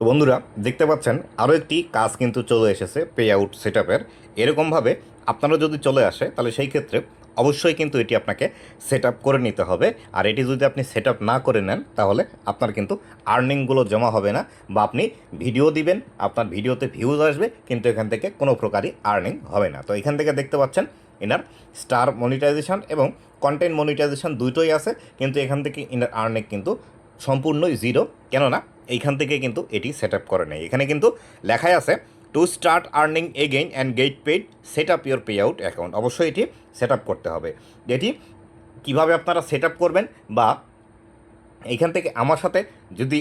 তো বন্ধুরা দেখতে পাচ্ছেন আরও একটি কাজ কিন্তু চলে এসেছে পে আউট সেট আপের। এরকমভাবে আপনারও যদি চলে আসে তাহলে সেই ক্ষেত্রে অবশ্যই কিন্তু এটি আপনাকে সেট আপ করে নিতে হবে। আর এটি যদি আপনি সেট আপ না করে নেন তাহলে আপনার কিন্তু আর্নিংগুলো জমা হবে না, বা আপনি ভিডিও দিবেন, আপনার ভিডিওতে ভিউজ আসবে কিন্তু এখান থেকে কোনো প্রকারই আর্নিং হবে না। তো এখান থেকে দেখতে পাচ্ছেন এনার স্টার মনিটাইজেশন এবং কন্টেন্ট মনিটাইজেশন দুটোই আছে, কিন্তু এখান থেকে ইনার আর্নিং কিন্তু সম্পূর্ণই জিরো। কেননা এইখান থেকে কিন্তু এটি সেট আপ করে নেয়। এখানে কিন্তু লেখাই আছে to start earning again and get paid set up your pay out account. অবশ্যই এটি সেট আপ করতে হবে। এটি কীভাবে আপনারা সেট আপ করবেন, বা এইখান থেকে আমার সাথে যদি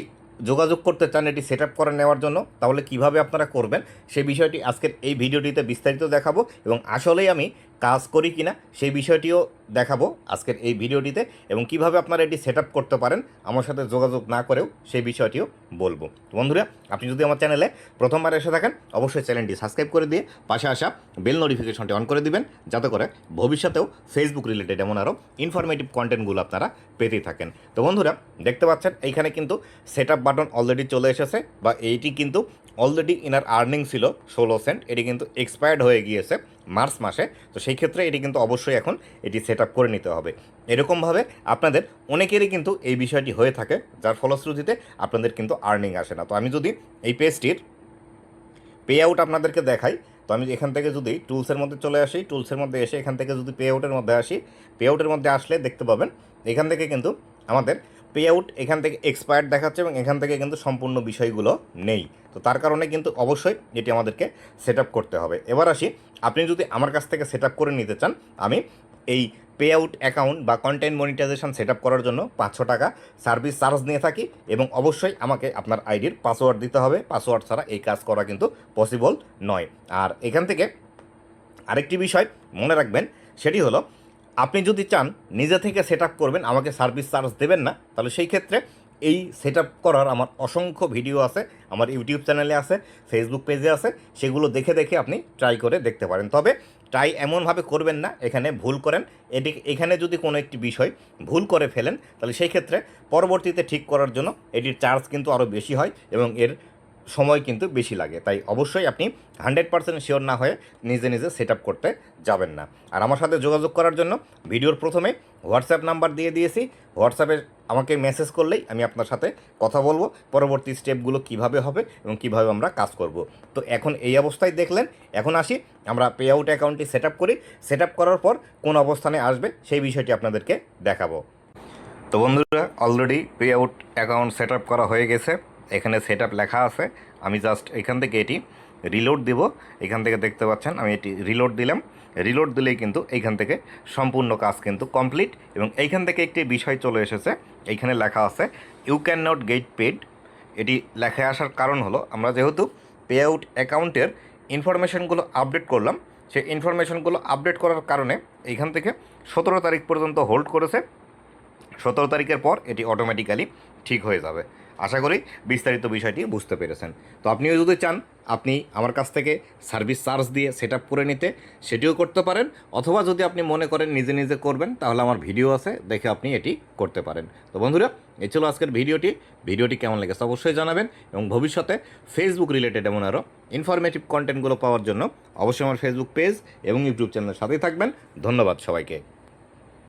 যোগাযোগ করতে চান এটি সেট আপ করে নেওয়ার জন্য, তাহলে কিভাবে আপনারা করবেন সেই বিষয়টি আজকের এই ভিডিওটিতে বিস্তারিত দেখাবো, এবং আসলেই আমি কাজ করি কিনা সেই বিষয়টিও দেখাবো আজকের এই ভিডিওটিতে, এবং কিভাবে আপনারা এটি সেট আপ করতে পারেন আমার সাথে যোগাযোগ না করেও সেই বিষয়টিও বলবো। তো বন্ধুরা, আপনি যদি আমার চ্যানেলে প্রথমবার এসে থাকেন অবশ্যই চ্যানেলটি সাবস্ক্রাইব করে দিয়ে পাশে আসা বেল নোটিফিকেশনটি অন করে দিবেন, যাতে করে ভবিষ্যতেও ফেসবুক রিলেটেড এমন আরও ইনফরমেটিভ কন্টেন্টগুলো আপনারা পেতে থাকেন। তো বন্ধুরা দেখতে পাচ্ছেন এইখানে কিন্তু সেট আপ বাটন অলরেডি চলে এসেছে, বা এইটি কিন্তু অলরেডি ইনার আর্নিং ছিল 16 সেন্ট। এটি কিন্তু এক্সপায়ার্ড হয়ে গিয়েছে মার্চ মাসে। তো সেই ক্ষেত্রে এটি কিন্তু অবশ্যই এখন এটি সেট আপ করে নিতে হবে। এরকমভাবে আপনাদের অনেকেরই কিন্তু এই বিষয়টি হয়ে থাকে, যার ফলশ্রুতিতে আপনাদের কিন্তু আর্নিং আসে না। তো আমি যদি এই পেজটির পে আউট আপনাদেরকে দেখাই, তো আমি এখান থেকে যদি টুলসের মধ্যে চলে আসি, টুলসের মধ্যে এসে এখান থেকে যদি পে আউটের মধ্যে আসি, পে আউটের মধ্যে আসলে দেখতে পাবেন এখান থেকে কিন্তু আমাদের পে আউট এখান থেকে এক্সপায়ার্ড দেখাচ্ছে, এবং এখান থেকে কিন্তু সম্পূর্ণ বিষয়গুলো নেই। তো তার কারণে কিন্তু অবশ্যই এটি আমাদেরকে সেট আপ করতে হবে। এবার আসি, আপনি যদি আমার কাছ থেকে সেট আপ করে নিতে চান, আমি এই পে আউট অ্যাকাউন্ট বা কন্টেন্ট মনিটাইজেশন সেট আপ করার জন্য 500 টাকা সার্ভিস চার্জ নিয়ে থাকি, এবং অবশ্যই আমাকে আপনার আইডির পাসওয়ার্ড দিতে হবে। পাসওয়ার্ড ছাড়া এই কাজ করা কিন্তু পসিবল নয়। আর এখান থেকে আরেকটি বিষয় মনে রাখবেন, সেটি হলো আপনি যদি চান নিজে থেকে সেট আপ করবেন, আমাকে সার্ভিস চার্জ দেবেন না, তাহলে সেই ক্ষেত্রে এই সেট আপ করার আমার অসংখ্য ভিডিও আছে, আমার ইউটিউব চ্যানেলে আছে, ফেসবুক পেজে আছে, সেগুলো দেখে দেখে আপনি ট্রাই করে দেখতে পারেন। তবে ট্রাই এমনভাবে করবেন না এখানে ভুল করেন। এখানে যদি কোনো একটি বিষয় ভুল করে ফেলেন তাহলে সেই ক্ষেত্রে পরবর্তীতে ঠিক করার জন্য এটির চার্জ কিন্তু আরও বেশি হয়, এবং এর সময় কিন্তু বেশি লাগে। তাই অবশ্যই আপনি 100% শিওর না হয়ে নিজে নিজে সেট আপ করতে যাবেন না। আর আমার সাথে যোগাযোগ করার জন্য ভিডিওর প্রথমে হোয়াটসঅ্যাপ নাম্বার দিয়ে দিয়েছি, হোয়াটসঅ্যাপে আমাকে মেসেজ করলেই আমি আপনার সাথে কথা বলবো পরবর্তী স্টেপগুলো কিভাবে হবে এবং কিভাবে আমরা কাজ করব। তো এখন এই অবস্থায় দেখলেন, এখন আসি আমরা পে আউট অ্যাকাউন্টটি সেট আপ করি। সেট আপ করার পর কোন অবস্থানে আসবে সেই বিষয়টি আপনাদেরকে দেখাবো। তো বন্ধুরা, already pay out account set up করা হয়ে গেছে। এখানে সেট আপ লেখা আছে। আমি জাস্ট এখান থেকে এটি রিলোড দিব। এখান থেকে দেখতে পাচ্ছেন আমি এটি রিলোড দিলাম। রিলোড দিলেই কিন্তু এইখান থেকে সম্পূর্ণ কাজ কিন্তু কমপ্লিট, এবং এইখান থেকে একটি বিষয় চলে এসেছে। এইখানে লেখা আছে you can not get paid. এটি লেখা আসার কারণ হলো আমরা যেহেতু পে আউট অ্যাকাউন্টের ইনফরমেশনগুলো আপডেট করলাম, সেই ইনফরমেশনগুলো আপডেট করার কারণে এইখান থেকে 17 তারিখ পর্যন্ত হোল্ড করেছে। 17 তারিখের পর এটি অটোমেটিক্যালি ঠিক হয়ে যাবে। আশা করি বিস্তারিত বিষয়টি বুঝতে পেরেছেন। তো আপনিও যদি চান আপনি আমার কাছ থেকে সার্ভিস চার্জ দিয়ে সেট আপ করে নিতে, সেটিও করতে পারেন। অথবা যদি আপনি মনে করেন নিজে নিজে করবেন, তাহলে আমার ভিডিও আছে, দেখে আপনি এটি করতে পারেন। তো বন্ধুরা, এই ছিল আজকের ভিডিওটি কেমন লেগেছে অবশ্যই জানাবেন, এবং ভবিষ্যতে ফেসবুক রিলেটেড এমন আরও ইনফরমেটিভ কন্টেন্টগুলো পাওয়ার জন্য অবশ্যই আমার ফেসবুক পেজ এবং ইউটিউব চ্যানেলের সাথেই থাকবেন। ধন্যবাদ সবাইকে।